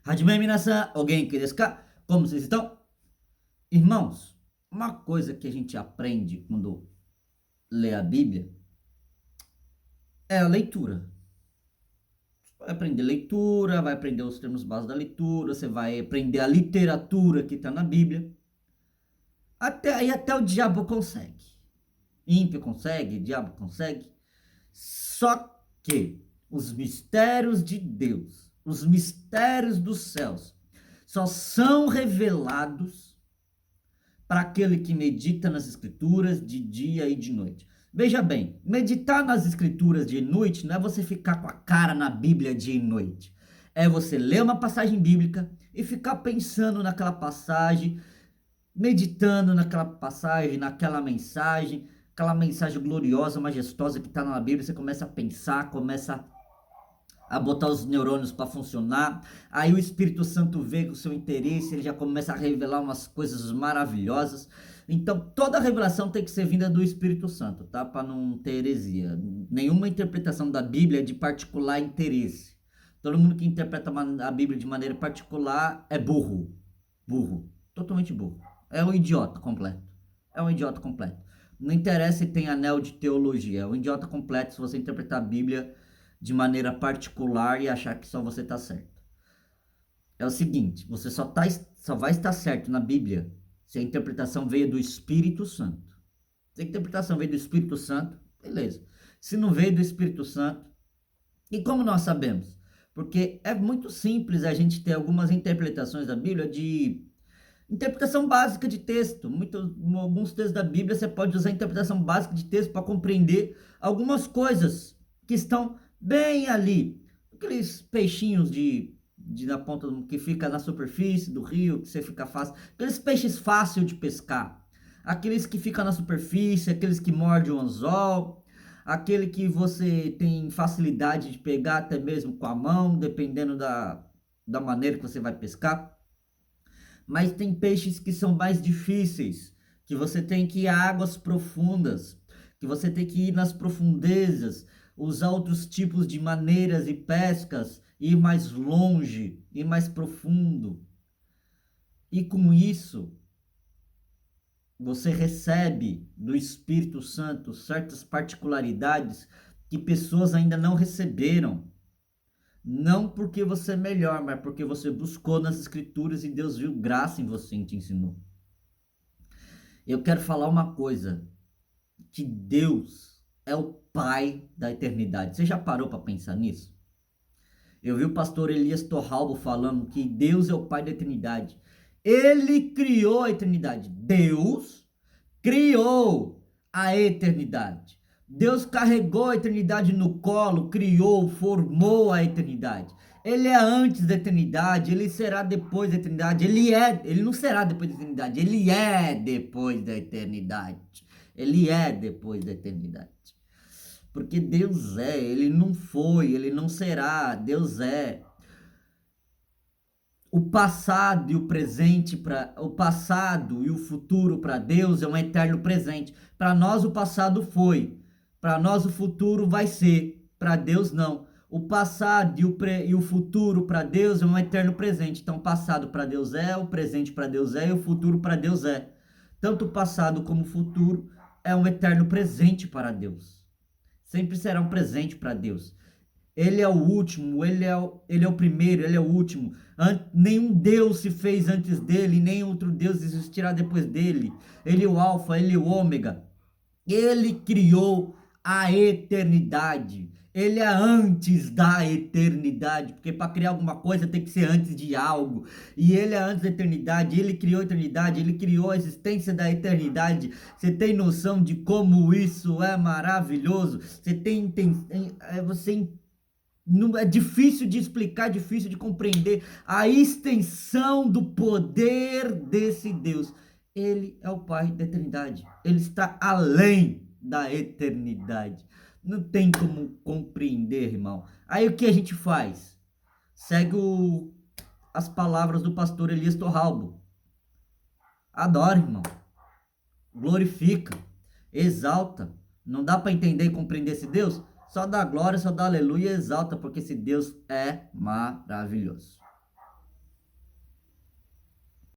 Hajime minasan, o genki desu ka? Como vocês estão? Irmãos, uma coisa que a gente aprende quando lê a Bíblia é a leitura. Vai aprender leitura, vai aprender os termos básicos da leitura, você vai aprender a literatura que está na Bíblia. Até o diabo consegue. Ímpio consegue, diabo consegue. Só que os mistérios de Deus, os mistérios dos céus, só são revelados para aquele que medita nas escrituras de dia e de noite. Veja bem, meditar nas escrituras de noite não é você ficar com a cara na Bíblia dia e noite. É você ler uma passagem bíblica e ficar pensando naquela passagem, meditando naquela passagem, aquela mensagem gloriosa, majestosa que está na Bíblia. Você começa a pensar, começa a botar os neurônios para funcionar. Aí o Espírito Santo vê com o seu interesse, ele já começa a revelar umas coisas maravilhosas. Então, toda revelação tem que ser vinda do Espírito Santo, tá? Para não ter heresia. Nenhuma interpretação da Bíblia é de particular interesse. Todo mundo que interpreta a Bíblia de maneira particular é burro. Burro. Totalmente burro. É um idiota completo. É um idiota completo. Não interessa se tem anel de teologia. É um idiota completo se você interpretar a Bíblia de maneira particular e achar que só você está certo. É o seguinte, você só vai estar certo na Bíblia se a interpretação veio do Espírito Santo. Se a interpretação veio do Espírito Santo, beleza. Se não veio do Espírito Santo, e como nós sabemos? Porque é muito simples a gente ter algumas interpretações da Bíblia de interpretação básica de texto. Alguns textos da Bíblia você pode usar a interpretação básica de texto para compreender algumas coisas que estão bem ali. Aqueles peixinhos na ponta que fica na superfície do rio, que você fica fácil. Aqueles peixes fáceis de pescar. Aqueles que ficam na superfície, aqueles que mordem o anzol, aquele que você tem facilidade de pegar até mesmo com a mão, dependendo da maneira que você vai pescar. Mas tem peixes que são mais difíceis, que você tem que ir a águas profundas, que você tem que ir nas profundezas, usar outros tipos de maneiras e pescas, ir mais longe, ir mais profundo. E com isso, você recebe do Espírito Santo certas particularidades que pessoas ainda não receberam. Não porque você é melhor, mas porque você buscou nas escrituras e Deus viu graça em você e te ensinou. Eu quero falar uma coisa, que Deus é o Pai da eternidade. Você já parou para pensar nisso? Eu vi o pastor Elias Torralbo falando que Deus é o Pai da eternidade. Ele criou a eternidade. Deus criou a eternidade. Deus carregou a eternidade no colo, criou, formou a eternidade. Ele é antes da eternidade, ele será depois da eternidade. Ele não será depois da eternidade, ele é depois da eternidade. Ele é depois da eternidade. Porque Deus é, ele não foi, ele não será, Deus é. O passado e o presente para o passado e o futuro para Deus é um eterno presente. Para nós o passado foi, para nós o futuro vai ser, para Deus não. O passado e o futuro para Deus é um eterno presente. Então, o passado para Deus é, o presente para Deus é e o futuro para Deus é. Tanto o passado como o futuro é um eterno presente para Deus. Sempre será um presente para Deus. Ele é o último, ele é o primeiro, ele é o último. Nenhum Deus se fez antes dele, nem outro Deus existirá depois dele. Ele é o alfa, ele é o ômega. Ele criou a eternidade. Ele é antes da eternidade, porque para criar alguma coisa tem que ser antes de algo. E ele é antes da eternidade, ele criou a eternidade, ele criou a existência da eternidade. Você tem noção de como isso é maravilhoso? Você não, é difícil de explicar, difícil de compreender a extensão do poder desse Deus. Ele é o Pai da eternidade. Ele está além da eternidade. Não tem como compreender, irmão. Aí o que a gente faz? Segue as palavras do pastor Elias Torralbo. Adora, irmão. Glorifica. Exalta. Não dá para entender e compreender esse Deus? Só dá glória, só dá aleluia e exalta, porque esse Deus é maravilhoso.